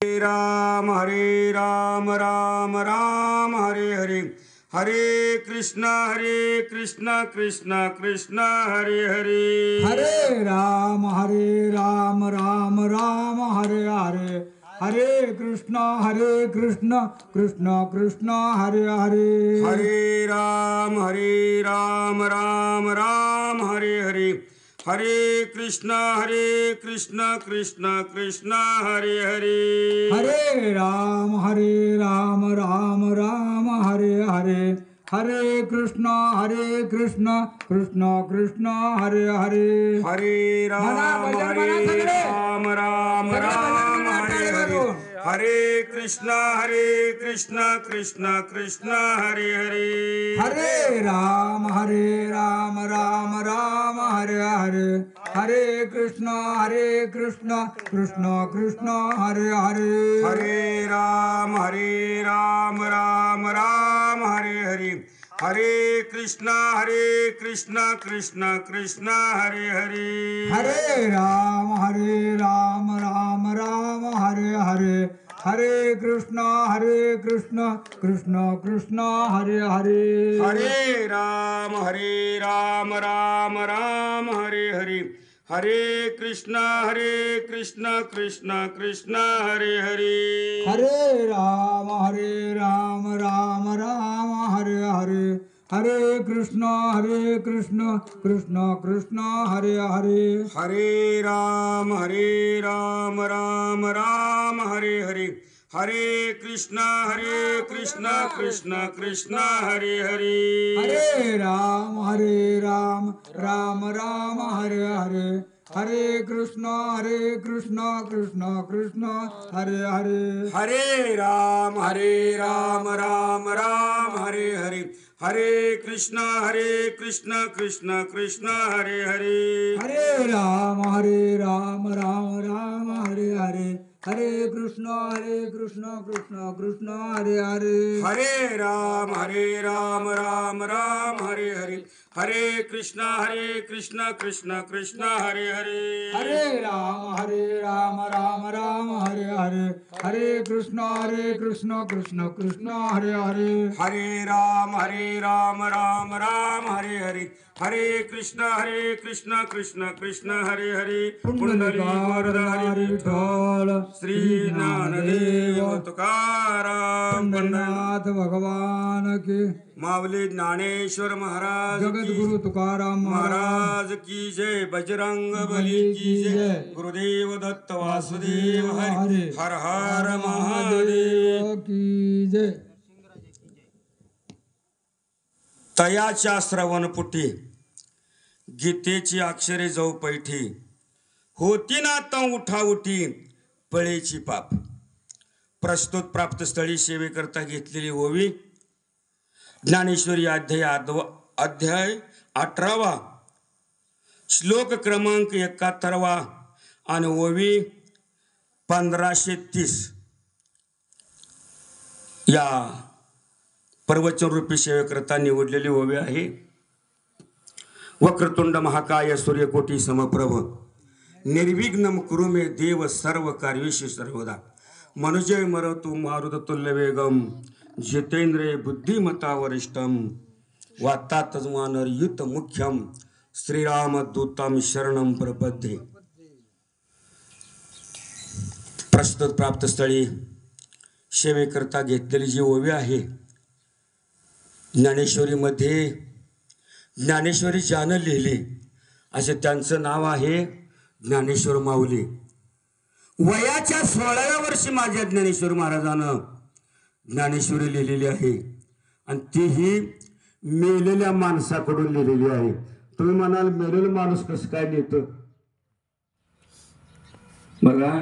राम राम राम हरे हरे, हरे कृष्ण कृष्ण कृष्ण हरे हरे, हरे राम राम राम हरे हरे, हरे कृष्ण कृष्ण कृष्ण हरे हरे, हरे राम राम हरे हरे, हरे कृष्ण कृष्ण कृष्ण हरे हरे, हरे राम राम हरे हरे, हरे कृष्ण कृष्ण कृष्ण हरे हरे, हरे राम राम हरे हरे, हरे कृष्ण कृष्ण कृष्ण हरे हरे, हरे राम राम हरे हरे, हरे कृष्ण कृष्ण कृष्ण हरे हरे, हरे राम राम हरे हरे, हरे कृष्ण कृष्ण कृष्ण हरे हरे, हरे राम राम हरे हरे, हरे कृष्ण कृष्ण कृष्ण हरे हरे, हरे राम राम हरे हरे, हरे कृष्ण कृष्ण कृष्ण हरे हरे, हरे राम राम हरे हरे, हरे कृष्ण कृष्ण कृष्ण हरे हरे, हरे राम राम हरे हरे, हरे कृष्ण कृष्ण कृष्ण हरे हरे, हरे राम राम हरे हरे, हरे कृष्ण कृष्ण कृष्ण हरे हरे, हरे राम राम हरे हरे, हरे कृष्ण कृष्ण कृष्ण हरे हरे, हरे राम राम हरे हरे, हरे कृष्ण कृष्ण कृष्ण हरे हरे, हरे राम राम हरे हरे, हरे कृष्ण कृष्ण कृष्ण हरे हरे, हरे राम राम हरे हरे, हरे कृष्ण कृष्ण कृष्ण हरे हरे, हरे राम राम हरे हरे, हरे कृष्ण कृष्ण कृष्ण हरे हरे, पुंडलिकावरदारी विठ्ठल श्री ज्ञानदेव तुकाराम पंढरीनाथ भगवान की, माऊली ज्ञानेश्वर महाराज की जगद्गुरु तुकाराम महाराज की जय, बजरंग बली की जय, गुरुदेव दत्त वासुदेव हरि, हर हर महादेव की जय. तयाच्या श्रवणपुटी गीतेची अक्षरे जाऊ पैठी, होती ना आता उठा उठी पळेची पाप. प्रस्तुत प्राप्त स्थळी सेवेकरता घेतलेली ओवी ज्ञानेश्वरी अध्याय 18 श्लोक क्रमांक 71 आणि ओवी 1530 या प्रवचन रूपी सेवेकरता निवडलेली ओवी आहे. वक्रतुंड महाकाय सूर्यकोटी समप्रभ निर्विघ्नं कुरु मे देव सर्व कार्येषु सर्वदा. मनुजय मरतु मारुततुल्य वेगम जितेंद्रिय बुद्धिमता वरिष्ठम वातात्मनर्युत मुख्यम श्रीरामदूतम शरणम प्रपद्ये. प्रस्तुत प्राप्त स्थळी सेवेकरता घेतलेली जी ओवी आहे, ज्ञानेश्वरीमध्ये ज्ञानेश्वरी ज्यानं लिहिली असे त्यांचं नाव आहे ज्ञानेश्वर माऊली. वयाच्या 16व्या वर्षी माझ्या ज्ञानेश्वर महाराजानं ज्ञानेश्वरी लिहिलेली आहे आणि तीही मेलेल्या माणसाकडून लिहिलेली आहे. तुम्ही म्हणाल मेलेला माणूस कसं काय लिहितं? बघा,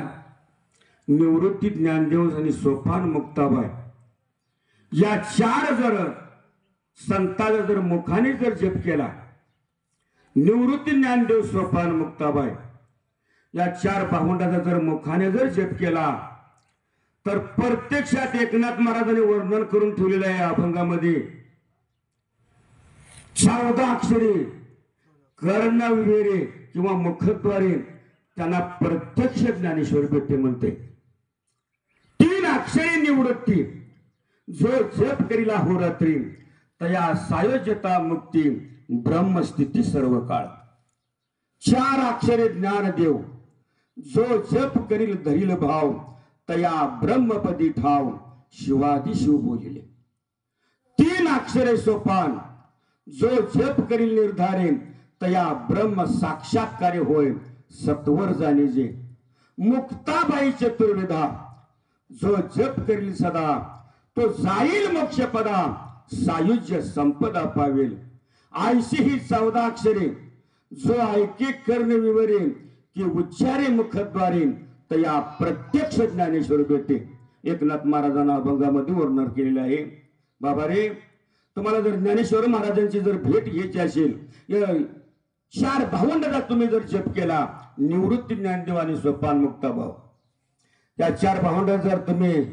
निवृत्ती ज्ञानदेव आणि सोपान मुक्ताबाई या 4 जर संतांचा जर मुखाने जर जप केला, निवृत्ती ज्ञानदेव सोपान मुक्ताबाई या 4 भावंडाचा जर मुखाने जर जप केला, तर प्रत्यक्षात एकनाथ महाराजांनी वर्णन करून ठेवलेलं आहे अभंगामध्ये 14 अक्षरी कर्णविवेरे किंवा मुखद्वारे त्यांना प्रत्यक्ष ज्ञानेश्वर भेटते म्हणते. अक्षरे निवृत्ती जो जप करीला होरात्री तया सायोज्यता मुक्ती ब्रह्मस्थिती सर्व काळ. 4 अक्षरे ज्ञान देव जो जप करील धरील भाव तया ब्रह्मपदी ठाव शिवादी शिव बोलिले. 3 अक्षरे सोपान जो जप करील निर्धारे तया ब्रह्म साक्षात्कारे होय सत्वर जाणे जे. मुक्ताबाई चतुर्विधा जो जप करील सदा तो जाईल मोक्षपदा सायुज्य संपदा पावेल. 80 ही 14 अक्षरे जो ऐके कर्ण विवरे की उच्चारे मुखद्वारे तया प्रत्यक्ष ज्ञानेश्वर भेटे. एकनाथ महाराजांना अभंगामध्ये वर्णन केलेलं आहे. बाबा रे, तुम्हाला जर ज्ञानेश्वर महाराजांची जर भेट घ्यायची असेल, 4 भावंडाचा तुम्ही जर जप केला, निवृत्ती ज्ञानदेव आणि सोपान मुक्ताभाव, या 4 भावंडात जर तुम्ही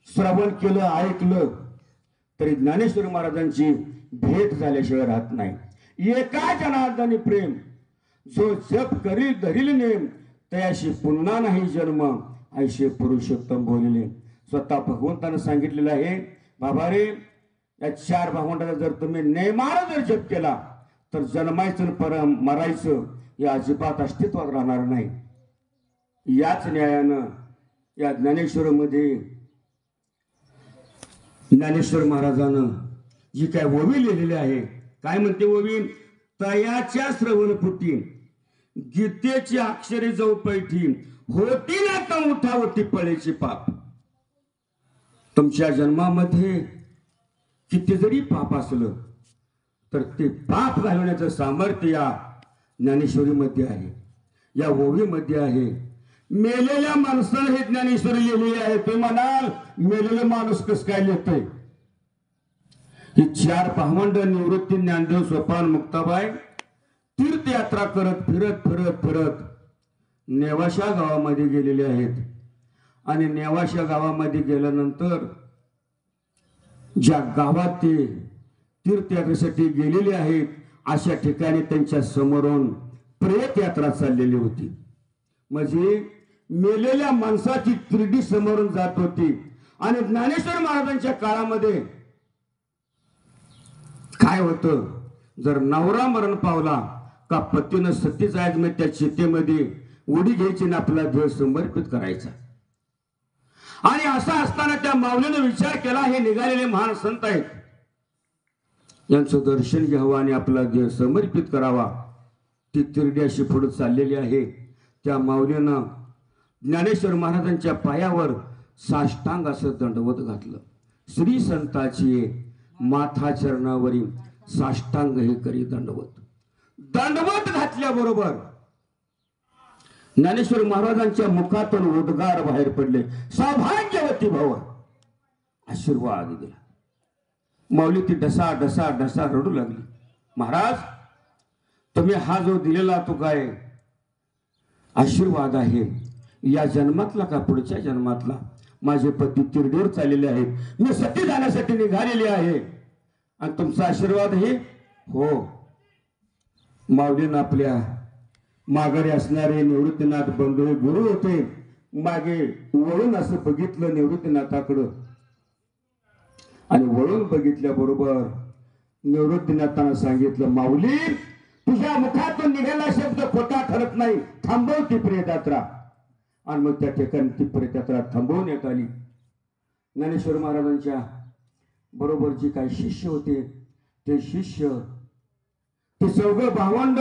श्रवण केलं, ऐकलं, तरी ज्ञानेश्वर महाराजांची भेट झाल्याशिवाय राहत नाही. एका जनार्दनी प्रेम जो जप करील धरील नेम तयाशी पुन्हा नाही जन्म ऐशे पुरुषोत्तम बोलिले. स्वतः भगवंतानं सांगितलेलं आहे. बाबा रे, या 4 भावंडाचा जर तुम्ही नेमानं जर जप केला तर जन्मायचं परम मरायचं हे अजिबात अस्तित्वात राहणार नाही. याच न्यायानं या ज्ञानेश्वरमध्ये ज्ञानेश्वर महाराजानं जी काय ओवी लिहिलेली आहे, काय म्हणते ओवी? तयाच्या श्रवणपुटी गीतेची अक्षरे जाऊ पैठी होती ना का उठावती पळेची पाप. तुमच्या जन्मामध्ये किती जरी पाप असलं तर ते पाप घालवण्याचं सामर्थ्य या ज्ञानेश्वरीमध्ये आहे, या ओवीमध्ये आहे. मेलेल्या माणसाला हे ज्ञानेश्वरी लिहिलेली आहे. तुम्ही म्हणाल मेलेला माणूस कस काय लिहितंय? ही 4 भावंड निवृत्ती ज्ञानदेव सोपान मुक्ताबाई तीर्थयात्रा करत फिरत फिरत फिरत नेवाशा गावामध्ये गेलेले आहेत. आणि नेवाशा गावामध्ये गेल्यानंतर ज्या गावात ते तीर्थयात्रेसाठी गेलेले आहेत अशा ठिकाणी त्यांच्या समोरून प्रेत यात्रा चाललेली होती. म्हणजे मेलेल्या माणसाची तिरडी समोरून जात होती. आणि ज्ञानेश्वर महाराजांच्या काळामध्ये काय होतं, जर नवरा मरण पावला का पतीनं सती जायचं, मग त्या चितेमध्ये उडी घ्यायची आणि आपला देह समर्पित करायचा. आणि असा असताना त्या माऊलीनं विचार केला, हे निघालेले महान संत आहेत, यांचं दर्शन घ्यावं आणि आपला देह समर्पित करावा. ती तिरडी अशी पुढे चाललेली आहे. त्या माऊलीनं ज्ञानेश्वर महाराजांच्या पायावर साष्टांग असं दंडवत घातलं. श्री संताची माथा चरणावरील साष्टांग हे करी दंडवत. दंडवत घातल्याबरोबर ज्ञानेश्वर महाराजांच्या मुखातून उद्गार बाहेर पडले, सौभाग्यवती भव. आशीर्वाद दिला. माऊली ती डसा डसा डसा रडू लागली. महाराज, तुम्ही हा जो दिलेला तो काय आशीर्वाद आहे, या जन्मातला का पुढच्या जन्मातला? माझे पती तिरडीवर चाललेले आहेत, मी सती जाण्यासाठी निघालेली आहे, आणि तुमचा आशीर्वाद आहे? हो. माऊलीनं आपल्या माघारी असणारे निवृत्तीनाथ बंधू हे गुरु होते. मागे वळून असं बघितलं निवृत्तीनाथाकडं, आणि वळून बघितल्याबरोबर निवृत्तीनाथानं सांगितलं, माऊली, तुझ्या मुखातून निघाला शब्द खोटा ठरत नाही, थांबव ती प्रेतयात्रा. आणि मग त्या ठिकाणी ती प्रेतयात्रा थांबवण्यात आली. ज्ञानेश्वर महाराजांच्या बरोबर जे काही शिष्य होते ते शिष्य, ते 4 भावंड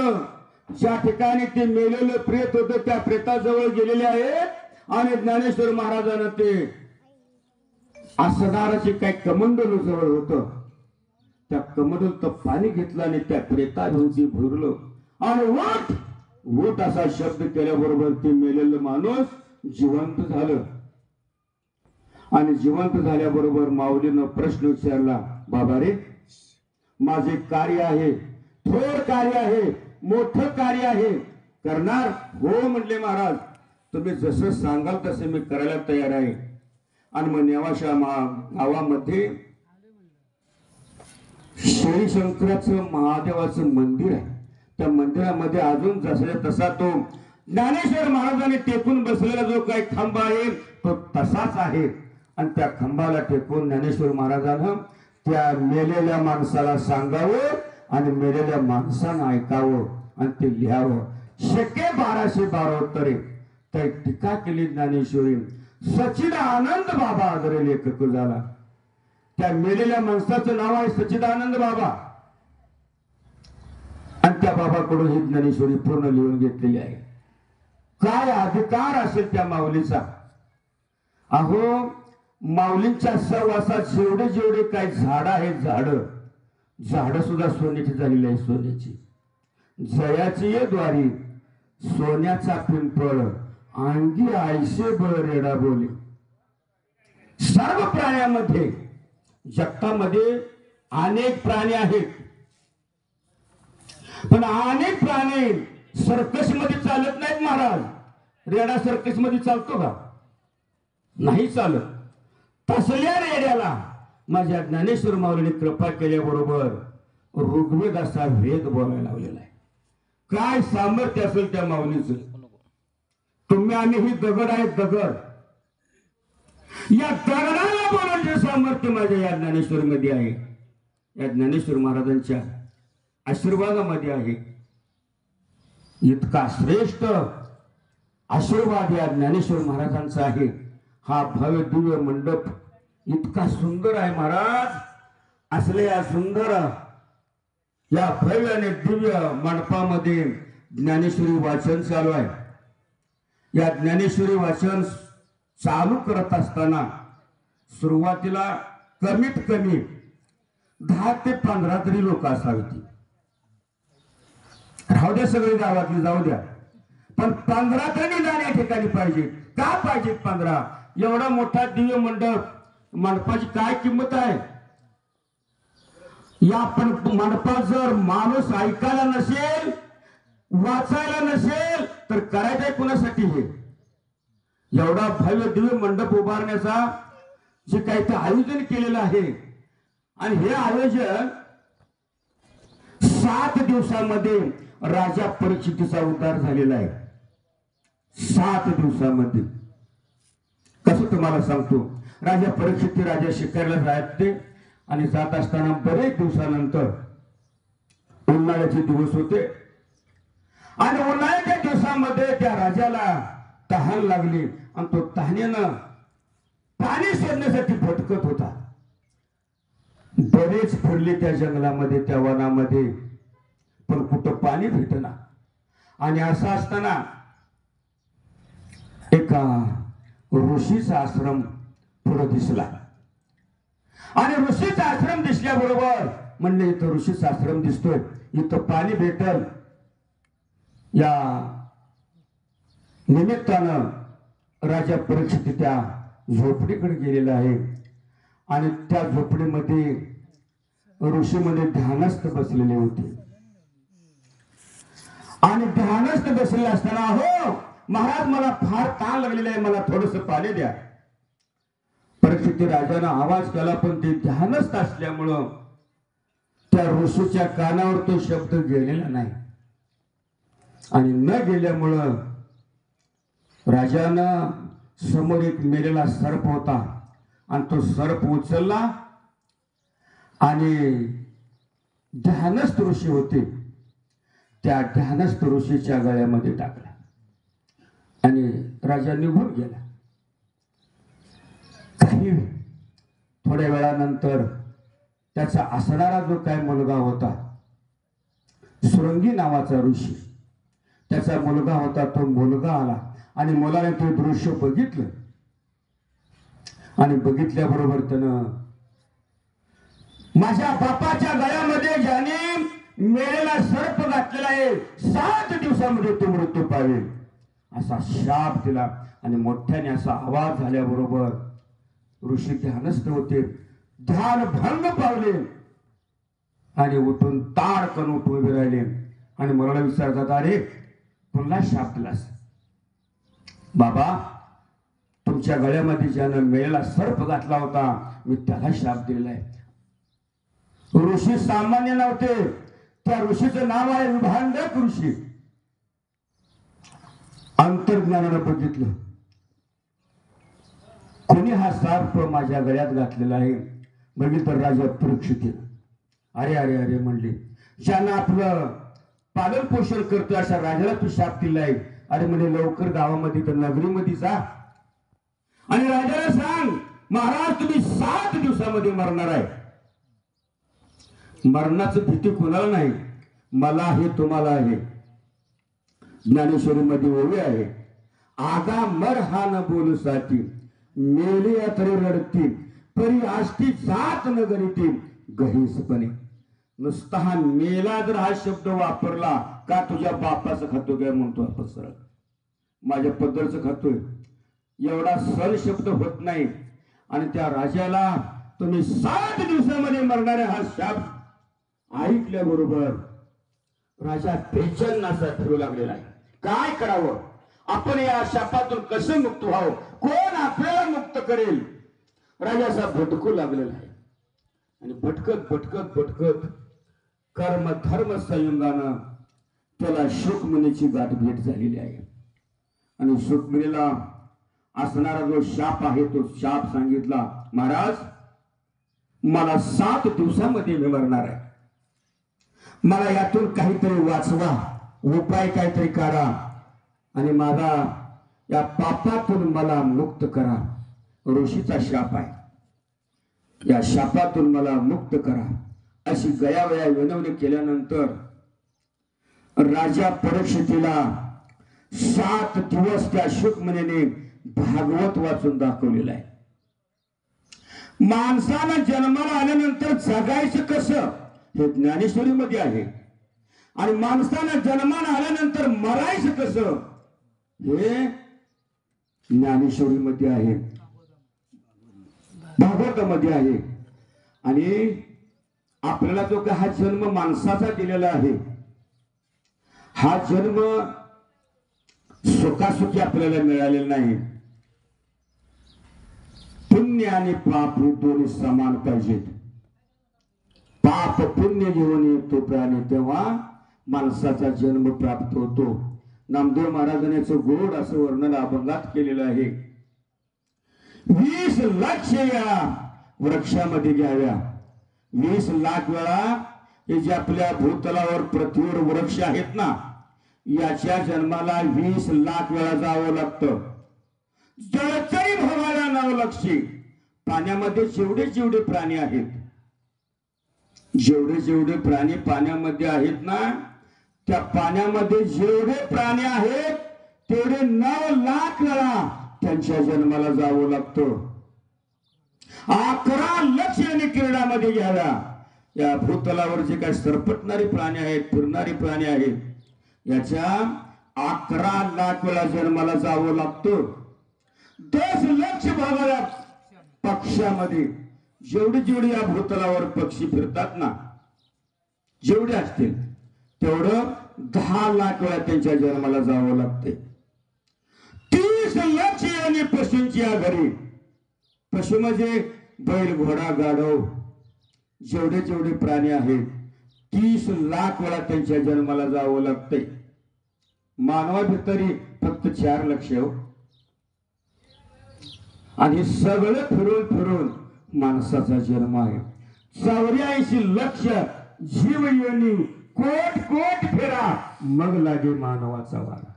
ज्या ठिकाणी ते मेलेलं प्रेत होतं त्या प्रेताजवळ गेलेले आहेत. आणि ज्ञानेश्वर महाराजांना ते असणाराचे काही कमंडल जवळ होतं, त्या कमंडल पाणी घेतलं आणि त्या प्रेताभोवती भरलं. आणि वट वट असा शब्द केल्याबरोबर ते मेलेलं माणूस जिवंत झालं. आणि जिवंत झाल्याबरोबर माऊलीनं प्रश्न विचारला, बाबा रे, माझे कार्य आहे, थोर कार्य आहे, मोठं कार्य आहे, करणार? हो म्हटले महाराज, तुम्ही जसं सांगाल तसं मी करायला तयार आहे. आणि मग नेवाशा गावामध्ये श्री शंकराचं महादेवाचं मंदिर आहे. त्या मंदिरामध्ये अजून जसा तसा तो ज्ञानेश्वर महाराजांनी टेकून बसलेला जो काही खांब आहे तो तसाच आहे. आणि त्या खांबाला टेकून ज्ञानेश्वर महाराजांना त्या मेलेल्या माणसाला सांगावं आणि मेलेल्या माणसानं ऐकावं आणि ते लिहावं. शके 1212 उत्तरे तर टीका केली ज्ञानेश्वरी. सच्चिदानंद बाबा आदरे लेखक झाला. त्या मेलेल्या माणसाचं नाव आहे सच्चिदानंद बाबा आणि त्या बाबाकडून ही ज्ञानेश्वरी पूर्ण लिहून घेतलेली आहे. काय अधिकार असेल त्या माऊलीचा. अहो माऊलींच्या सहवासात जेवढे जेवढे काय झाड आहेत, झाड सुद्धा सोन्याची झालेली आहे. सोन्याची जयाची ये द्वारी सोन्याचा पिंपळ अंगी आयसे बळ रेडा बोले. सर्व प्राण्यामध्ये जगतामध्ये अनेक प्राणी आहेत, पण अनेक प्राणी सर्कस मध्ये चालत नाहीत महाराज. रेडा सर्कस मध्ये चालतो का? नाही चालत. तसल्या रेड्याला माझ्या ज्ञानेश्वर माऊलीने कृपा केल्याबरोबर ऋग्वेद असा वेद बोलायला लावलेला आहे. काय सामर्थ्य असेल त्या माऊलीचं. तुम्ही आम्ही ही दगड आहेत, दगड. या दगडाला बोलायचे सामर्थ्य माझ्या या ज्ञानेश्वर मध्ये आहे. या ज्ञानेश्वर महाराजांच्या आशीर्वादामध्ये आहे. इतका श्रेष्ठ आशीर्वाद या ज्ञानेश्वर महाराजांचा आहे. हा भव्य दिव्य मंडप इतका सुंदर आहे महाराज. असले या सुंदर या भव्य आणि दिव्य मंडपामध्ये ज्ञानेश्वरी वाचन चालू आहे. या ज्ञानेश्वरी वाचन चालू करत असताना सुरुवातीला कमीत कमी 10 ते 15 तरी लोक असावीत. राहू द्या सगळे गावातले जाऊ द्या, पण 15 तरी या ठिकाणी पाहिजे. का पाहिजेत 15? एवढा मोठा दिव्य मंडप. मंडपाची काय किंमत आहे? या मंडपात जर माणूस ऐकायला नसेल, वाचायला नसेल, तर करायचंय कुणासाठी? हे एवढा भव्य दिव्य मंडप उभारण्याचा जे काही ते आयोजन केलेलं आहे. आणि हे आयोजन 7 दिवसामध्ये राजा परीक्षितीचा उद्धार झालेला आहे. 7 दिवसामध्ये. कसं तुम्हाला सांगतो. राजा परीक्षिती राजा शिकायला जायचे आणि जात असताना बरेच दिवसानंतर उन्हाळ्याचे दिवस होते आणि उन्हाळ्याच्या दिवसामध्ये त्या राजाला तहान लागली आणि तो तहानेनं पाणी शोधण्यासाठी भटकत होता. बरेच फिरले त्या जंगलामध्ये, त्या वनामध्ये, पण कुठं पाणी भेटना. आणि असं असताना एका ऋषीचा आश्रम पुढे दिसला आणि ऋषीचा आश्रम दिसल्याबरोबर म्हणले इथं ऋषीचा आश्रम दिसतोय, इथं पाणी भेटल. या निमित्तानं राजा परीक्षित त्या झोपडीकडे गेलेला आहे आणि त्या झोपडीमध्ये ऋषीमध्ये ध्यानस्थ बसलेले होते. आणि ध्यानस्थ बसलेले असताना, हो महाराज मला फार ताण लागलेला आहे, मला थोडस पाणी द्या. परीक्षित राजाने आवाज केला, पण ते ध्यानस्थ असल्यामुळं त्या ऋषीच्या कानावर तो शब्द गेलेला नाही. आणि न गेल्यामुळं राजानं समोर एक मेलेला सर्प होता आणि तो सर्प उचलला आणि ध्यानस्थ ऋषी होते त्या ध्यानस्थ ऋषीच्या गळ्यामध्ये टाकला आणि राजा निघून गेला. काही थोड्या वेळानंतर त्याचा असणारा जो काय मुलगा होता, सुरंगी नावाचा ऋषी, त्याचा मुलगा होता, तो मुलगा आला आणि मुलाने ते दृश्य बघितलं आणि बघितल्याबरोबर त्यानं माझ्या बापाच्या गळ्यामध्ये ज्याने मेलेला सर्प घातलेला आहे, 7 दिवसामध्ये तो मृत्यू पावेल असा शाप दिला. आणि मोठ्याने असा आवाज झाल्याबरोबर ऋषी ध्यानस्थ होते, ध्यान भंग पावले आणि उठून ताडकन उठून उभे राहिले आणि मला विचारतात, अरे पुन्हा शाप दिलास? बाबा, तुमच्या गळ्यामध्ये ज्यानं मेलेला सर्प घातला होता, मी त्याला शाप दिलेला आहे. ऋषी सामान्य नव्हते, त्या ऋषीचं नाव आहे विभांडक ऋषी. अंतर्ज्ञानानं बघितलं, कोणी हा साप माझ्या गळ्यात घातलेला आहे म्हणजे तर राजा परीक्षित अरे अरे अरे म्हणले, ज्यांना आपलं पालन पोषण करतो अशा राजाला तू शाप दिलाय. अरे म्हणजे लवकर गावामध्ये तर नगरीमध्ये जा आणि राजाला सांग, महाराज तुम्ही 7 दिवसामध्ये मरणार आहे. मरणाचं भीती कोणाला नाही, मला आहे तुम्हाला आहे. ज्ञानेश्वरीमध्ये ओवी आहे, आगा मर हा न बोलू साठी मेले तरी रडती परी आष्टी जात न गणिती गहीसपणे. नुसता हा मेला जर हा शब्द वापरला का तुझ्या बापाचं खातो काय म्हणतो आपण सरळ, माझ्या पद्धतीचं खातोय एवढा सरळ शब्द होत नाही. आणि त्या राजाला तुम्ही 7 दिवसामध्ये मरणारे हा शाप ऐकल्याबरोबर राजा बेचैनाचा फिरू लागलेला आहे. काय करावं, आपण या शापातून कसं मुक्त व्हावं, कोण आपल्याला मुक्त करेल. राजा असा भटकू लागलेला आहे आणि भटकत भटकत भटकत कर्म धर्म संयोगानं त्याला शुकमुनीची गाठ भेट झालेली आहे. आणि शुकमुनीला असणारा जो शाप आहे तो शाप सांगितला, महाराज मला 7 दिवसामध्ये मी मरणार आहे, मला यातून काहीतरी वाचवा, उपाय काहीतरी करा आणि माझा या पापातून मला मुक्त करा. ऋषीचा शाप आहे, या शापातून मला मुक्त करा अशी गयावया विनवणी केल्यानंतर राजा परीक्षितीला 7 दिवस त्या शुकमुनीने भागवत वाचून दाखवलेलं आहे. माणसानं जन्माला आल्यानंतर जगायचं कसं हे ज्ञानेश्वरीमध्ये आहे आणि माणसानं जन्माला आल्यानंतर मरायचं कसं हे ज्ञानेश्वरीमध्ये आहे, भागवतामध्ये आहे. आणि आपल्याला जो काय हा जन्म माणसाचा दिलेला आहे, हा जन्म सुखासुखी आपल्याला मिळालेला नाही. पुण्य आणि पाप हे दोन्ही समान पाहिजेत. पाप पुण्य घेऊन येतो प्राणी तेव्हा माणसाचा जन्म प्राप्त होतो. नामदेव महाराजांचं गोड असं वर्णन अभंगात केलेलं आहे. 20 लाख या वृक्षामध्ये घ्याव्या. 20 लाख वेळा हे जे आपल्या भूतलावर पृथ्वीवर वृक्ष आहेत ना, याच्या जन्माला 20 लाख वेळा जावं लागतं. जळचरी भवाला 9 लक्षी. पाण्यामध्ये जेवढे जेवढे प्राणी आहेत, जेवढे जेवढे प्राणी पाण्यामध्ये आहेत ना, त्या पाण्यामध्ये जेवढे प्राणी आहेत तेवढे 9 लाख वेळा त्यांच्या जन्माला जावं लागतं. 11 लक्ष आणि क्रीडामध्ये घ्याव्या. या भूतलावर जे काही सरपटणारे प्राणी आहेत, फिरणारे प्राणी आहेत, याच्या 11 लाख वेळा जन्माला जावं लागतं. 10 लक्ष भागाला पक्ष्यामध्ये जेवढे जेवढे या भूतलावर पक्षी फिरतात ना, जेवढे असतील तेवढं 10 लाख वेळा त्यांच्या जन्माला जावं लागते. 30 लक्ष आणि पशूंची घरी. पशु म्हणजे बैल, घोडा, गाढव, जेवढे जेवढे प्राणी आहेत 30 लाख वेळा त्यांच्या जन्माला जावं लागते. मानवाभितरी फक्त 4 लक्ष हो. आणि सगळं फिरून फिरून माणसाचा जन्म आहे. 84 लक्ष जीव योनी, कोट कोट फेरा मग लागे मानवाचा वारा.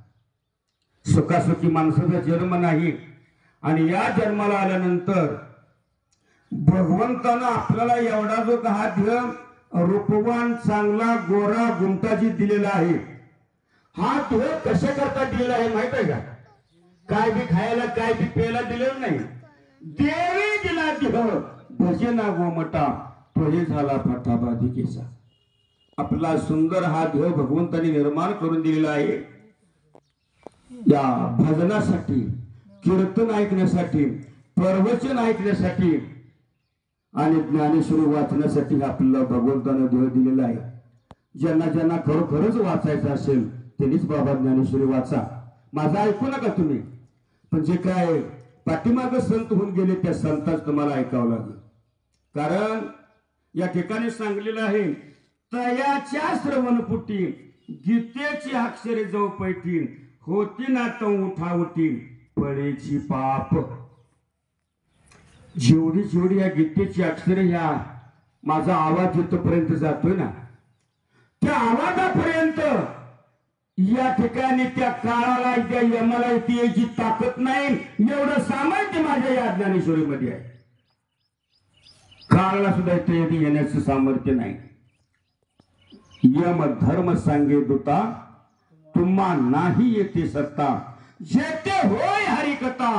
सुखासुखी माणसाचा जन्म नाही. आणि या जन्माला आल्यानंतर भगवंतानं आपल्याला एवढा जो हा देह रूपवान, चांगला, गोरा, गुंताजी दिलेला आहे, हा देह कशा करता दिलेला आहे माहित आहे का? काय बी खायला, काय बी प्यायला दिलेलं नाही. देवी दिला देह भजना गोमटा तोही झाला फटाबाधिकेचा. आपला सुंदर हा देह भगवंताने निर्माण करून दिलेला आहे या भजनासाठी, कीर्तन ऐकण्यासाठी, प्रवचन ऐकण्यासाठी आणि ज्ञानेश्वरी वाचण्यासाठी आपल्याला भगवंताने देह दिलेला आहे. ज्यांना ज्यांना खरोखरच वाचायचं असेल त्यांनीच बाबा ज्ञानेश्वरी वाचा. माझं ऐकू नका तुम्ही, पण जे काय पाठीमागं संत होऊन गेले त्या संताच तुम्हाला ऐकावं लागेल. कारण या ठिकाणी सांगलेलं आहे, तयाच्या श्रवणपुटी गीतेची अक्षरे जो पैठी होती ना तो उठावती पडेची पाप. जेवढी जेवढी या गीतेची अक्षरे ह्या माझा आवाज जिथपर्यंत जातोय ना, त्या आवाजापर्यंत या ठिकाणी त्या काळाला त्या यमाला इथे याची ताकद नाही, एवढं सामर्थ्य माझ्या या ज्ञानेश्वरीमध्ये आहे. काळाला सुद्धा इथे येण्याचं सामर्थ्य नाही. यम धर्म सांगे दूता, तुम्हा नाही येते सत्ता, जेते होय हरिकथा,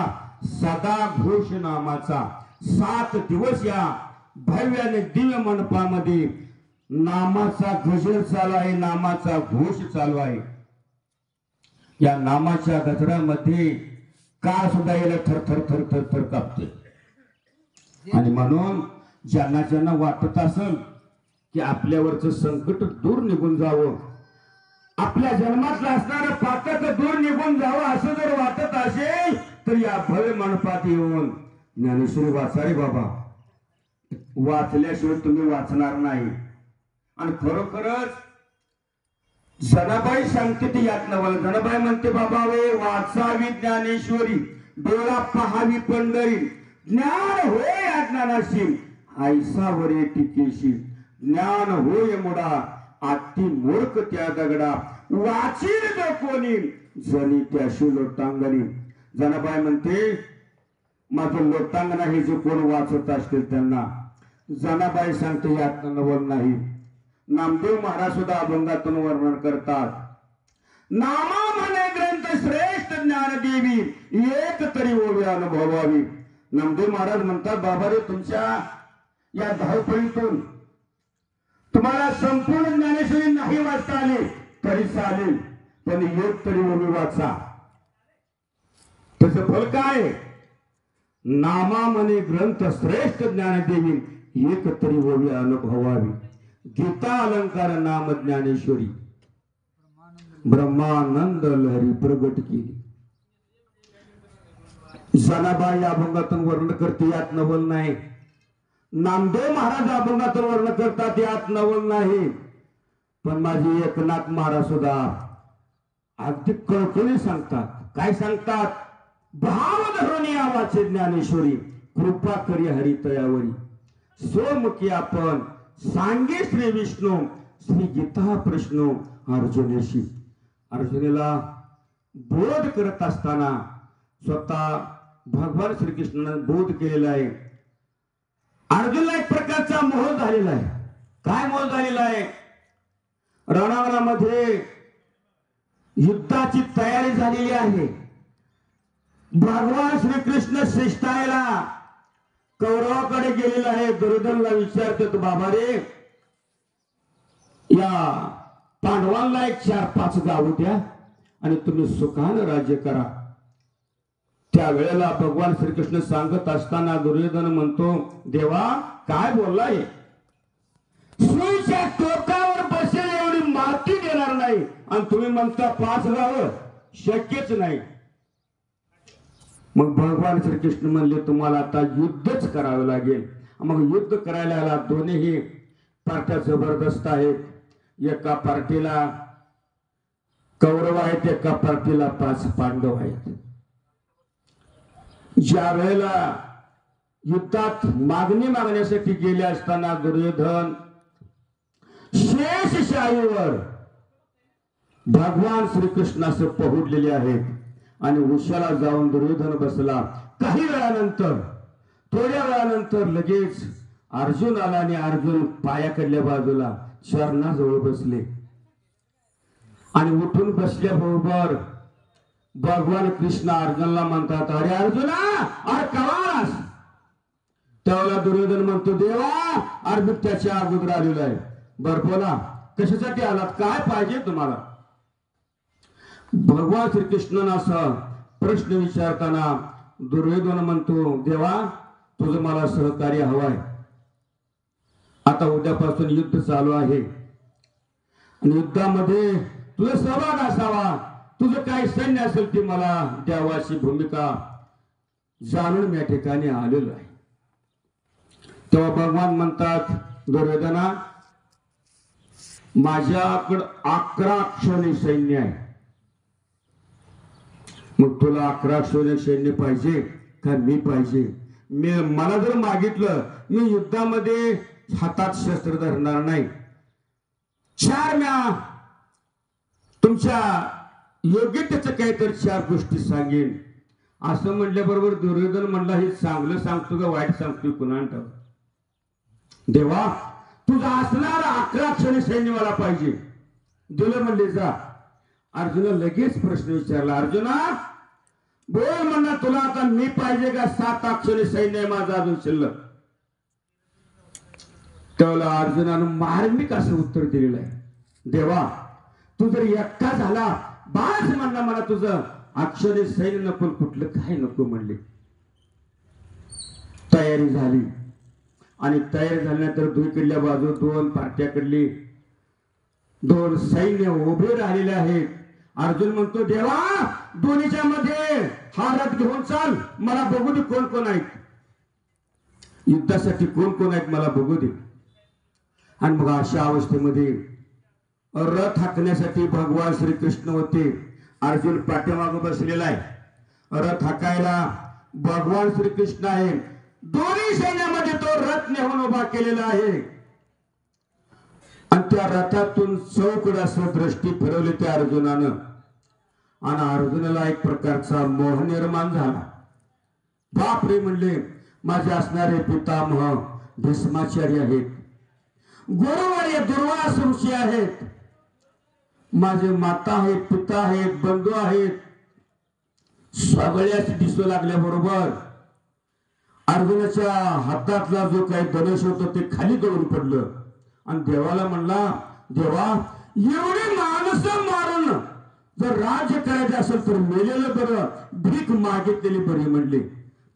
सदा घोष नामाचा. 7 दिवस या भव्य आणि दिव्य मंडपामध्ये नामाचा गजर चालू आहे, नामाचा घोष चालू आहे. या नामाच्या गजरामध्ये काळ सुद्धा याला थर थर थर थर थर कापते. आणि म्हणून ज्यांना ज्यांना वाटत असेल की आपल्यावरचं संकट दूर निघून जावं, आपल्या जन्मातलं असणारं पातक दूर निघून जावं असं जर वाटत असेल तर या भव्य मंडपात येऊन ज्ञानेश्वरी वाचा रे बाबा. वाचल्याशिवाय तुम्ही वाचणार नाही. आणि खरोखरच जनाबाई सांगते ती यात नवल. जनाबाई म्हणते बाबा वे वाचावी ज्ञानेश्वरी, डोळा पहावी पंढरी, ज्ञान होय अज्ञानाशी, ऐसा वरे टिकेशी, ज्ञान होय मुडा, आत्ती मूर्ख त्या दगडा, वाचील जो कोणी, जनी त्याशी लोटांगणी. जनाबाई म्हणते माझं लोटांगण हे जे कोण वाचत असतील त्यांना. जनाबाई सांगते यात नवल नाही. नामदेव महाराज सुद्धा अभंगातून वर्णन करतात. नामा म्हणे ग्रंथ श्रेष्ठ ज्ञानदेवी, एक तरी ओवी अनुभवावी. नामदेव महाराज म्हणतात बाबा रे, तुमच्या या धावपळीतून तुम्हाला संपूर्ण ज्ञानेश्वरी नाही वाचता आली तरी चालेल, पण एक तरी ओवी वाचा. त्याचं फल काय? नामा म्हणे ग्रंथ श्रेष्ठ ज्ञानदेवी, एक तरी ओवी अनुभवावी. गीता अलंकार नाम ज्ञानेश्वरी, ब्रह्मानंद लहरी प्रगट केली. जनाबाई अभंगातून वर्णन करते यात नवल नाही. नामदेव महाराज अभंगातून वर्णन करतात यात नवल नाही. पण माझे एकनाथ महाराज सुद्धा अगदी कळकळी सांगतात. काय सांगतात? भाव धरून या वाचे ज्ञानेश्वरी, कृपा करी हरितयावरी. सोमुखी आपण सांगे श्री विष्णू, श्री गीता प्रश्नो अर्जुनेशी. अर्जुनेला बोध करत असताना स्वतः भगवान श्रीकृष्णाने बोध केलेला आहे. अर्जुनला एक प्रकारचा मोह झालेला आहे. काय मोह झालेला आहे? रणांगणामध्ये युद्धाची तयारी झालेली आहे. भगवान श्रीकृष्ण शिष्टायला कौरवाकडे गेलेला आहे. दुर्योधनला विचारतो बाबा रे, या पांडवांना एक 4-5 गाव द्या आणि तुम्ही सुखानं राज्य करा. त्यावेळेला भगवान श्रीकृष्ण सांगत असताना दुर्योधन म्हणतो, देवा काय बोललाय? सुईच्या टोकावर बसेल एवढी माती देणार नाही आणि तुम्ही म्हणता 5 गाव, शक्यच नाही. मग भगवान श्रीकृष्ण म्हणले तुम्हाला आता युद्धच करावं लागेल. मग युद्ध करायला दोन्ही पार्ट्या जबरदस्त आहेत. एका पार्टीला कौरव आहेत, एका पार्टीला 5 पांडव आहेत. ज्या वेळेला युद्धात मागणी मागण्यासाठी गेले असताना दुर्योधन शेषशाहीवर भगवान श्रीकृष्णास पहुडलेले आहेत आणि उशाला जाऊन दुर्योधन बसला. काही वेळानंतर, थोड्या वेळानंतर लगेच अर्जुन आला आणि अर्जुन पायाकडल्या बाजूला चरणाजवळ बसले आणि उठून बसल्याबरोबर भगवान कृष्ण अर्जुनला म्हणतात, अरे अर्जुना, अरे कवास? त्यावेळेला दुर्योधन म्हणतो, देवा अरे मी त्याच्या अगोदर आलेलो आहे. बर बोला, कशासाठी आलात? काय पाहिजे तुम्हाला? भगवान श्रीकृष्णांना असा प्रश्न विचारताना दुर्योधन म्हणतो, देवा तुझं मला सहकार्य हवाय. आता उद्यापासून युद्ध चालू आहे आणि युद्धामध्ये तुझा सहभाग असावा. तुझं काही सैन्य असेल ते मला द्यावाची भूमिका जाणून मी या ठिकाणी आलेलो आहे. तेव्हा भगवान म्हणतात, दुर्योधना माझ्याकडं 11 अक्षौणी सैन्य आहे. मग तुला 11 अक्षौणी सैन्य पाहिजे का मी पाहिजे? मला जर मागितलं मी युद्धामध्ये हातात शस्त्र धरणार नाही. 4 म्या तुमच्या योग्यतेचं काहीतरी 4 गोष्टी सांगेन. असं म्हटल्याबरोबर दुर्योधन म्हणला हे चांगलं सांगतो का वाईट सांगतो कुणा ठाऊक. देवा तुझा असणार 11 क्षणी सैन्य मला पाहिजे. दिलं म्हणले जा. अर्जुना लगेच प्रश्न विचारला. अर्जुना बोल म्हणला तुला आता मी पाहिजे का 7 अक्षरी सैन्य आहे माझा अजून शिल्लक. त्याला अर्जुनानं मार्मिक असं उत्तर दिलेलं आहे. देवा तू जर एकटा झाला बास म्हणला मला तुझं अक्षरे सैन्य नको कुठलं काय नको म्हणले. तयारी झाली आणि तयारी झाल्यानंतर दुईकडल्या बाजू 2 पार्ट्याकडली 2 सैन्य उभे राहिलेले आहेत. अर्जुन म्हणतो देवा दोन्हीच्या मध्ये हा रथ घेऊन चाल मला बघू दे कोण कोण आहेत युद्धासाठी कोण कोण आहेत मला बघू दे. आणि मग अशा अवस्थेमध्ये रथ हाकण्यासाठी भगवान श्रीकृष्ण होते. अर्जुन पाठीमागे बसलेला आहे. रथ हाकायला भगवान श्रीकृष्ण आहे. दोन्ही सैन्यामध्ये तो रथ नेऊन उभा केलेला आहे आणि त्या रथातून चौकड असं दृष्टी फिरवली त्या अर्जुनानं. आणि अर्जुनाला एक प्रकारचा मोह निर्माण झाला. बापरे म्हणले माझे असणारे पितामह भीष्माचार्य आहेत, गुरुवर्य दुर्वास ऋषी आहेत, माझे माता आहेत, पिता आहेत, बंधू आहेत, सगळ्याच दिसू लागल्याबरोबर अर्जुनाच्या हातातला जो काही धनुष होतं ते खाली गळून पडलं. आणि देवाला म्हणला देवा एवढी माणसं मारून जर राज्य करायचं असेल तर मेलेलं बरं, भीक मागितलेली बरी म्हणले.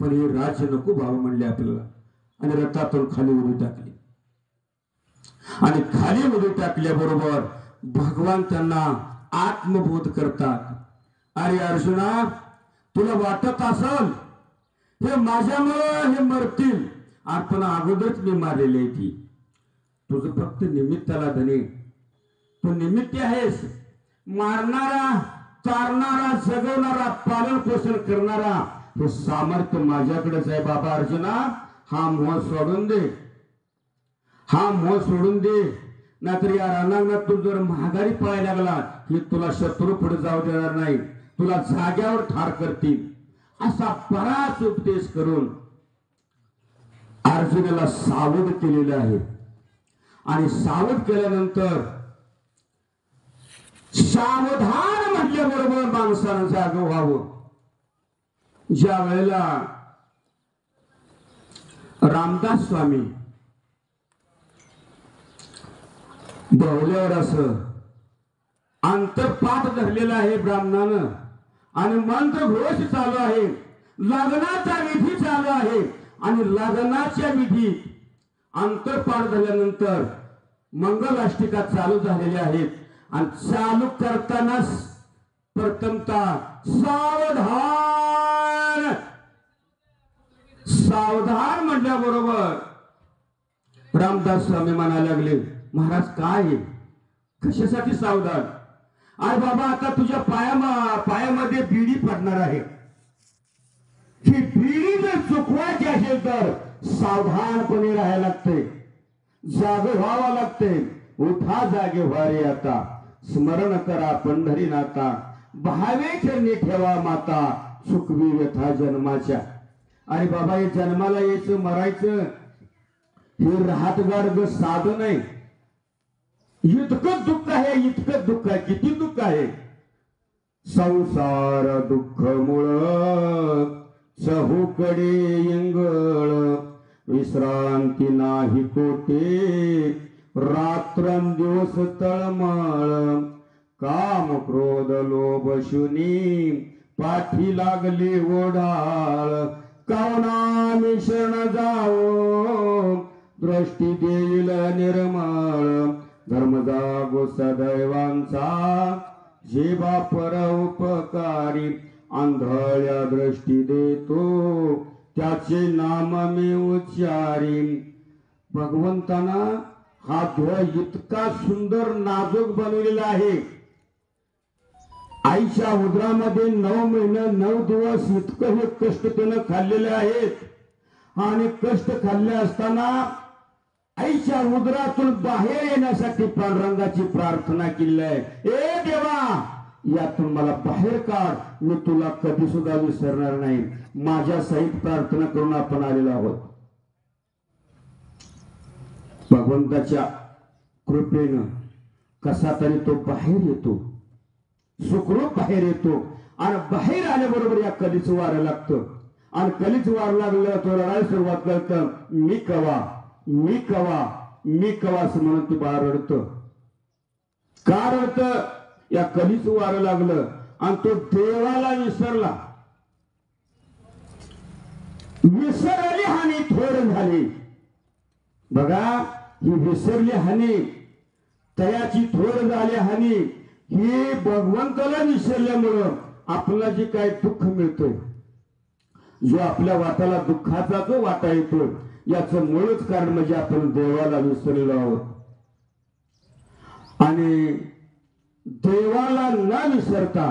पण हे राज्य नको बाबा म्हणले आपल्याला. आणि रथातून खाली उडी टाकली. आणि खाली उडी टाकल्याबरोबर भगवान त्यांना आत्मबोध करतात. अरे अर्जुना तुला वाटत असल हे माझ्यामुळे हे मरतील, आपण अगोदरच मी मारलेली ती. तुझं फक्त निमित्ताला धने, तू निमित्त आहेस. मारणारा, चारणारा, जगवणारा, पालन पोषण करणारा हे सामर्थ्य माझ्याकडेच आहे बाबा अर्जुना. हा मोह सोडून दे, हा मोह सोडून दे. नाहीतर या रणांगणात तू जर महागारी पळायला लागला हे तुला शत्रू पुढे जाऊ देणार नाही, तुला जाग्यावर ठार करतील. असा बराच उपदेश करून अर्जुनाला सावध केलेलं आहे. आणि सावध केल्यानंतर सावधान म्हटल्याबरोबर माणसानं जागं व्हावं. ज्या वेळेला रामदास स्वामी बहुल्यावर असं अंतपाठ धरलेला आहे ब्राह्मणानं आणि मंत्र घोष चालू आहे, लग्नाचा विधी चालू आहे. आणि लग्नाच्या विधीत अंतपाठ झाल्यानंतर मंगलाष्टिका चालू झालेल्या आहेत. आणि चालू करतानाच प्रथमतः सावधान, सावधान म्हटल्याबरोबर रामदास स्वामी म्हणायला लागले महाराज काय आहे, कशासाठी सावधान? अरे बाबा आता तुझ्या पायामध्ये बिडी पडणार आहे. ही बिडी जर चुकवायची असेल तर सावधानपणे राहायला लागते, जागे व्हावं लागते. उठा जागे व्हा रे आता, स्मरण करा पंढरीनाथा, भावे चरणी ठेवा माता, चुकवी व्यथा जन्माच्या. अरे बाबा हे जन्माला यायचं मरायचं हे राहत गाडग साधं नाही. इतकं दुःख आहे, इतकं दुःख आहे. किती दुःख आहे? संसार दुःख मुळ चहूकडे इंगळ, विश्रांती नाही कोठे रात्रंदिवस तळमळ, काम क्रोध लोभ शुनी पाठी लागली ओढाळ, कावना मिश्रण जाओ दृष्टी देईल निर्मळ, धर्म जागो सदैवांचा जेवा पर उपकारी, आंधळ्या दृष्टी देतो त्याचे नाम मी उच्चारी. भगवंताना हा ध्वज इतका सुंदर नाजूक बनवलेला आहे. आईच्या उदरामध्ये 9 महिने 9 दिवस इतकं हे कष्ट त्यानं खाल्लेले आहेत. आणि कष्ट खाल्ले असताना आईच्या उदरातून बाहेर येण्यासाठी पांडुरंगाची प्रार्थना केली आहे. ए देवा, यातून मला बाहेर काढ, मी तुला कधी सुद्धा विसरणार नाही. माझ्या सहित प्रार्थना करून आपण आलेलो आहोत. भगवंताच्या कृपेनं कसा तरी तो बाहेर येतो, सुखरूप बाहेर येतो. आणि बाहेर आल्याबरोबर या कलीचं वारं लागतं. आणि कलीचं वारं लागलं तो रडायला सुरुवात करतं, मी कवा, मी कवा, मी कवा असं म्हणून तू बाहेर रडतं. का रडतं? या कलीचं वारं लागलं आणि तो देवाला विसरला. विसरली हानी थोर झाली. बघा, ही विसरली हानी, तयाची थोर झाली हानी, ही भगवंताला विसरल्यामुळं आपल्याला जे काय दुःख मिळतंय, जो आपल्या वाटाला दुःखाचा जो वाटा येतो, याचं मूळच कारण म्हणजे आपण देवाला विसरलेलो आहोत. आणि देवाला न विसरता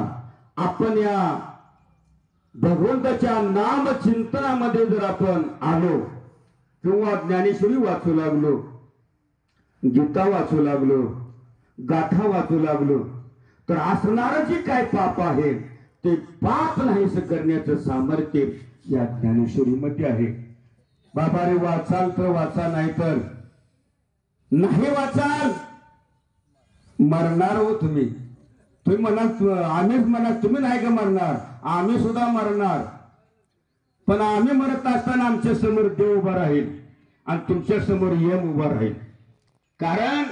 आपण या भगवंताच्या नाम चिंतनामध्ये जर आपण आलो किंवा ज्ञानेश्वरी वाचू लागलो, गीता वाचू लागलो, गाथा वाचू लागलो, तर असणारं जे काय पाप आहे ते पाप नाहीस करण्याचं सामर्थ्य या ज्ञानेश्वरीमध्ये आहे. बाबा रे, वाचाल तर वाचा, नाही तर नाही वाचाल, मरणार हो तुम्ही. तुम्ही म्हणाल, आम्हीच म्हणा, तुम्ही नाही का मरणार, आम्ही सुद्धा मरणार. पण आम्ही मरत असताना आमच्या समोर देव उभा राहील आणि तुमच्या समोर यम उभा राहील. कारण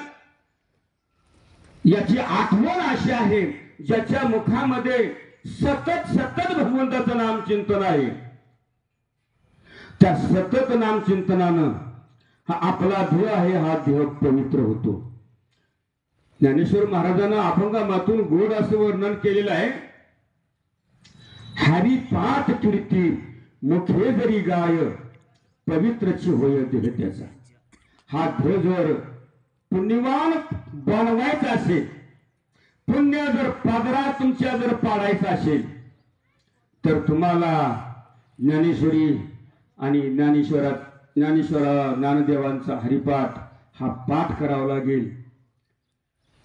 याची आठवण अशी आहे, ज्याच्या मुखामध्ये सतत सतत भगवंताचं नाम चिंतन आहे. त्या सतत नाम चिंतनानं हा आपला देह आहे, हा देह पवित्र होतो. ज्ञानेश्वर महाराजांना अभंगामातून गोड असं वर्णन केलेलं आहे. हरिपाठ कीर्ती मुखे जरी गाय, पवित्रची होय देह त्याचा. हा देह जर पुण्यवान बनवायचा असेल, पुण्य जर पदरात तुमच्या जर पाडायचा असेल, तर तुम्हाला ज्ञानेश्वरी आणि ज्ञानदेवांचा हरिपाठ हा पाठ करावा लागेल.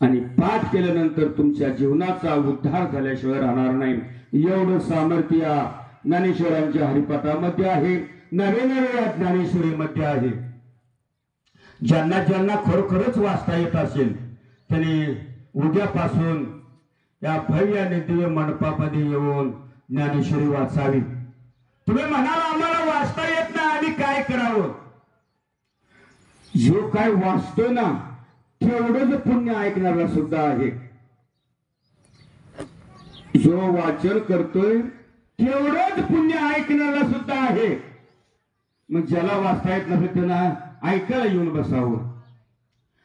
आणि पाठ केल्यानंतर तुमच्या जीवनाचा उद्धार झाल्याशिवाय राहणार नाही. एवढं सामर्थ्य ज्ञानेश्वरांच्या हरिपाठामध्ये आहे, नवे नवे ज्ञानेश्वरीमध्ये आहे. ज्यांना ज्यांना खरोखरच वाचता येत असेल त्यांनी उद्यापासून या भव्य आणि दिव्य मंडपामध्ये येऊन ज्ञानेश्वरी वाचावी. तुम्ही म्हणाल, आम्हाला वाचता येत नाही, आम्ही काय करावं? जो काय वाचतोय ना, तेवढंच पुण्य ऐकणारा सुद्धा आहे. जो वाचन करतोय तेवढंच पुण्य ऐकणारा सुद्धा आहे. मग ज्याला वाचता येत नसेल त्यांना ऐकायला येऊन बसावं.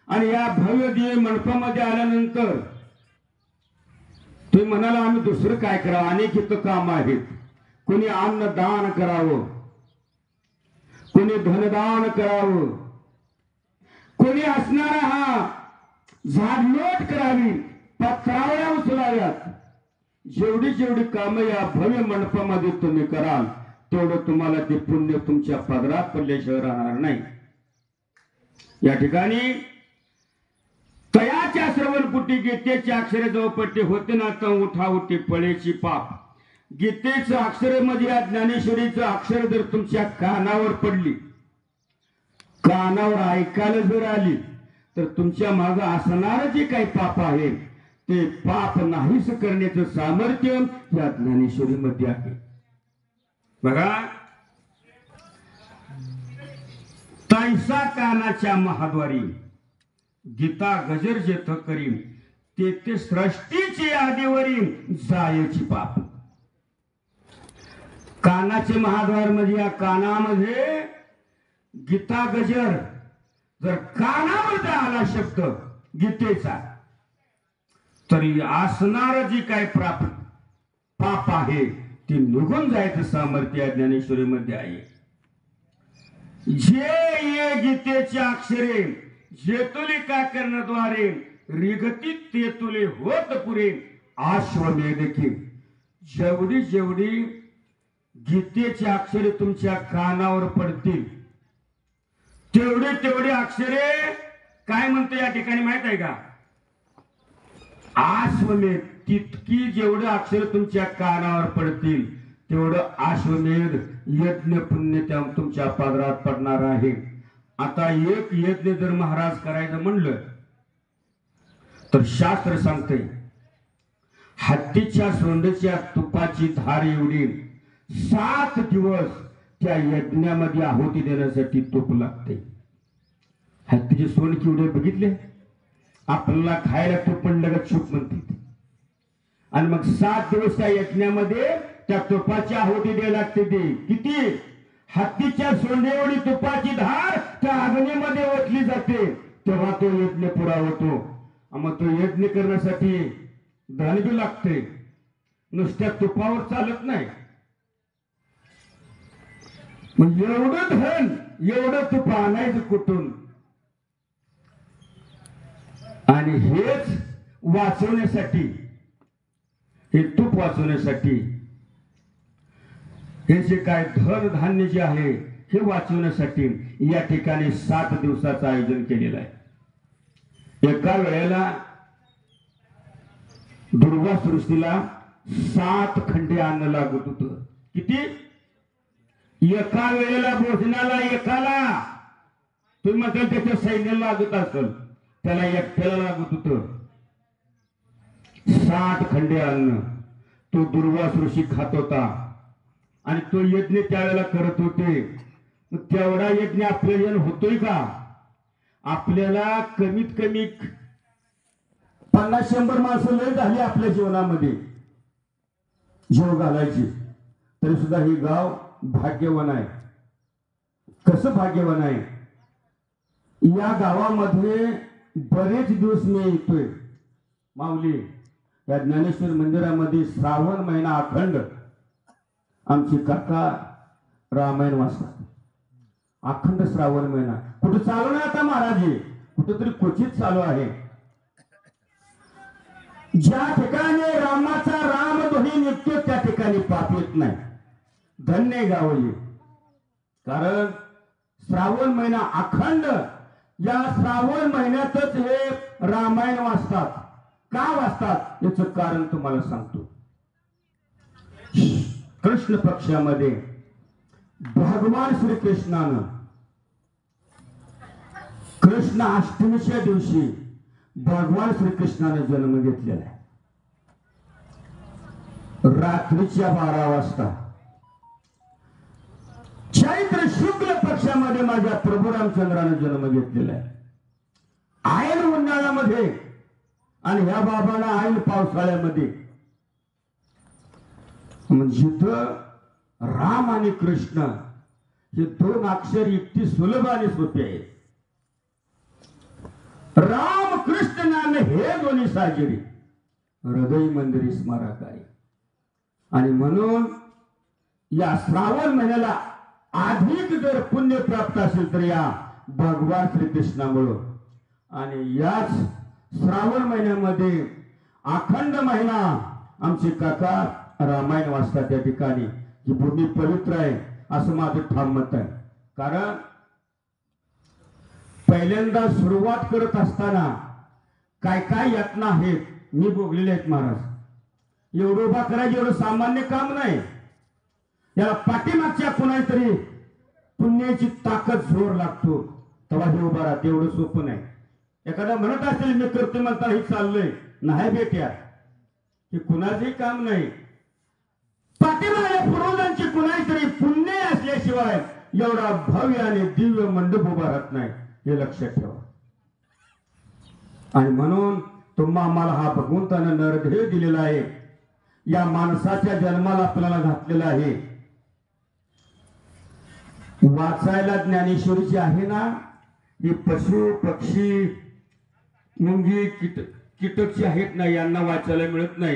आणि या भव्य दिव्य मंडपामध्ये आल्यानंतर तुम्ही म्हणाला, आम्ही दुसरं काय करावं, अनेक इथं काम आहेत. कोणी अन्नदान करावं, कोणी धनदान करावं, कोणी असणारा हा झाडलोट करावी, पत्रावळ्या उचलाव्यात. जेवढी जेवढी कामं या भव्य मंडपामध्ये तुम्ही कराल, तेवढं तुम्हाला ते पुण्य तुमच्या पदरात पडल्याशिवाय राहणार नाही. या ठिकाणी तयाच्या श्रवणपुटी गीतेचे अक्षरे जवळपट्टी होते ना, तर उठा उठी पळेची पाप. गीतेचं अक्षर म्हणजे या ज्ञानेश्वरीचं अक्षर जर तुमच्या कानावर पडली, कानावर ऐकायला जर आली, तर तुमच्या मागे असणारं जे काही पाप आहे ते पाप नाहीस करण्याचं सामर्थ्य या ज्ञानेश्वरीमध्ये आहे. बघा, तैसा कानाच्या महाद्वारी गीता गजर जेथ करीन, ते सृष्टीची आदिवरी जायची पाप. कानाचे महाद्वार म्हणजे या कानामध्ये गीता गजर जर कानामध्ये आला शब्द गीतेचा, तरी असणार जी काय पाप आहे ते निघून जायचं सामर्थ्य या ज्ञानेश्वरीमध्ये आहे. जे ये गीतेच्या अक्षरे जेतुलिका करण्याद्वारे रिगती तेतुले होत पुरे अश्वमेध की. जेवढी जेवढी गीतेची अक्षरे तुमच्या कानावर पडतील तेवढे तेवढे अक्षरे काय म्हणतो या ठिकाणी माहित आहे का? अश्वमेध. तितकी जेवढे अक्षर तुमच्या कानावर पडतील तेवढं अश्वमेध यज्ञ पुण्य त्या तुमच्या पादरात पडणार आहे. आता एक यज्ञ जर महाराज करायचं म्हणलं तर शास्त्र सांगते हत्तीच्या सोंडच्या तुपाची धार एवढी 7 दिवस त्या यज्ञामध्ये आहुती देण्यासाठी तूप लागते. हत्तीचे सोंड केवढे बघितले? आपल्याला खायला तूप पडलं का चूप म्हणते. आणि मग 7 दिवस त्या यज्ञामध्ये त्या तुपाची आहुती द्यायला लागते. ते किती? हत्तीच्या सोंडेएवढी तुपाची धार त्या अग्नीमध्ये ओतली जाते तेव्हा तो यज्ञ पुरा होतो. मग तो यज्ञ करण्यासाठी धन बी लागते. नुसत्या तुपावर चालत नाही. मग एवढं धन एवढं तुप आणायचं कुठून? आणि हेच वाचवण्यासाठी हे तूप वाचवण्यासाठी हे जे काय धन धान्य जे आहे हे वाचवण्यासाठी या ठिकाणी 7 दिवसाचं आयोजन केलेलं आहे. एका वेळेला दुर्वास ऋषीला 7 खंडे अन्न लागत होतं. किती? एका वेळेला भोजनाला एकाला. तुम्ही म्हणताल त्याच्या सैन्याला लागत असेल, त्याला एकट्याला लागत होतं 7 खंडे अन्न. तो दुर्वास ऋषी खात होता आणि तो यज्ञ त्यावेळेला करत होते. तेवढा यज्ञ आपल्याला होतोय का? आपल्याला कमीत कमी 50-100 माणसं लय झाली आपल्या जीवनामध्ये जीव घालायची, तरी सुद्धा हे गाव भाग्यवान आहे. कसं भाग्यवान आहे? या गावामध्ये बरेच दिवस मी येतोय. माऊली या ज्ञानेश्वर मंदिरामध्ये श्रावण महिना अखंड आमची काका रामायण वाचतात. अखंड श्रावण महिना कुठे चालू नाही आता महाराज, कुठेतरी क्वचित चालू आहे. ज्या ठिकाणी रामाचा रामध्वनी निघतो त्या ठिकाणी पाप येत नाही. धन्य गाव हे. कारण श्रावण महिना अखंड, या श्रावण महिन्यातच हे रामायण वाचतात. का वाचतात याचं कारण तुम्हाला सांगतो. कृष्ण पक्षामध्ये भगवान श्रीकृष्णानं कृष्ण अष्टमीच्या दिवशी भगवान श्रीकृष्णाने जन्म घेतलेला आहे. रात्रीच्या 12 वाजता चैत्र शुक्ल पक्षामध्ये माझ्या प्रभू रामचंद्राने जन्म घेतलेला आहे. ऐन उन्हाळ्यामध्ये आणि ह्या बाबाला ऐन पावसाळ्यामध्ये. म्हणजे राम आणि कृष्ण हे 2 अक्षर इतकी सुलभ आणि सोपे आहेत. राम कृष्ण नाम हे दोन्ही साजिरी हृदय मंदिरी स्मारक आहे. आणि म्हणून या श्रावण महिन्याला अधिक जर पुण्य प्राप्त असेल तर या भगवान श्रीकृष्णामुळं. आणि याच श्रावण महिन्यामध्ये अखंड महिना आमचे काका रामायण वाचतात. त्या ठिकाणी ही भूमी पवित्र आहे असं माझं ठाम मत आहे. कारण पहिल्यांदा सुरुवात करत असताना काय काय यातना आहेत मी भोगलेले आहेत महाराज. एवढं उभा करायचं एवढं सामान्य काम नाही. याला पाठीमागच्या कुणाला तरी पुण्याची ताकद जोर लागतो तेव्हा हे उभा राहते. एवढं सोपं नाही. एखादा म्हणत असेल मी करतो म्हणता हे चाललंय नाही बेट्या, हे कुणाचंही काम नाही. पाठीमागच्या पूर्वजांची कुणाला तरी पुण्य असल्याशिवाय एवढा भव्य आणि दिव्य मंडप उभा राहत नाही, हे लक्षात ठेवा. आणि म्हणून तुम्हा आम्हाला हा भगवंतानं नरदेह दिलेला आहे. या माणसाच्या जन्माला आपल्याला घातलेला आहे. वाचायला ज्ञानेश्वरीची आहे ना, ही पशु पक्षी मुंगी कीटकची आहेत ना, यांना वाचायला मिळत नाही.